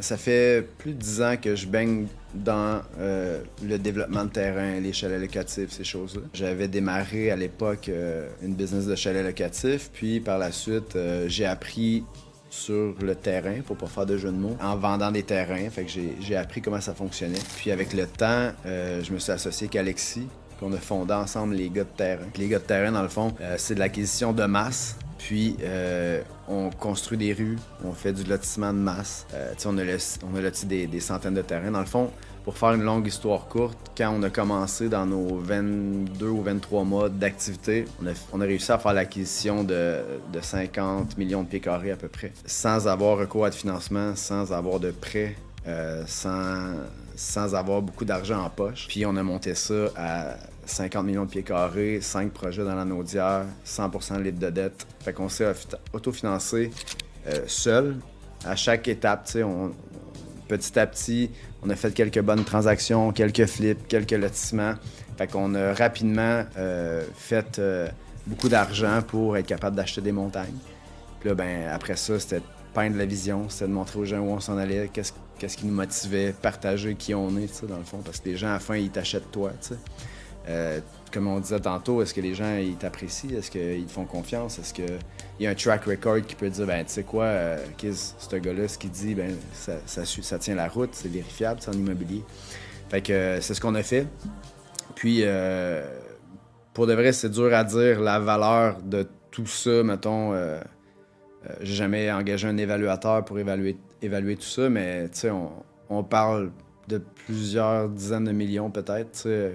Ça fait plus de 10 ans que je baigne dans le développement de terrain, les chalets locatifs, ces choses-là. J'avais démarré à l'époque une business de chalets locatifs, puis par la suite, j'ai appris sur le terrain, pour pas faire de jeu de mots, en vendant des terrains. Fait que j'ai appris comment ça fonctionnait. Puis avec le temps, je me suis associé avec Alexis, puis on a fondé ensemble les gars de terrain. Puis les gars de terrain, dans le fond, c'est de l'acquisition de masse. Puis, on construit des rues, on fait du lotissement de masse. On a loti des centaines de terrains. Dans le fond, pour faire une longue histoire courte, quand on a commencé dans nos 22 ou 23 mois d'activité, on a réussi à faire l'acquisition de 50 millions de pieds carrés à peu près, sans avoir recours à de financement, sans avoir de prêts, sans avoir beaucoup d'argent en poche. Puis on a monté ça à 50 millions de pieds carrés, 5 projets dans la Naudière, 100% libre de dette. Fait qu'on s'est autofinancé seul. À chaque étape, petit à petit, on a fait quelques bonnes transactions, quelques flips, quelques lotissements. Fait qu'on a rapidement fait beaucoup d'argent pour être capable d'acheter des montagnes. Puis là, ben, après ça, c'était de peindre la vision, c'était de montrer aux gens où on s'en allait, qu'est-ce qui nous motivait, partager qui on est, dans le fond. Parce que les gens, à la fin, ils t'achètent toi, tu sais. Comme on disait tantôt, est-ce que les gens ils t'apprécient? Est-ce qu'ils te font confiance? Est-ce qu'il y a un track record qui peut dire, ben tu sais quoi, ce gars-là, ce qu'il dit, ben ça tient la route, c'est vérifiable, c'est en immobilier. Fait que c'est ce qu'on a fait. Puis, pour de vrai, c'est dur à dire la valeur de tout ça, mettons. J'ai jamais engagé un évaluateur pour évaluer tout ça, mais tu sais, on parle de plusieurs dizaines de millions peut-être, tu sais,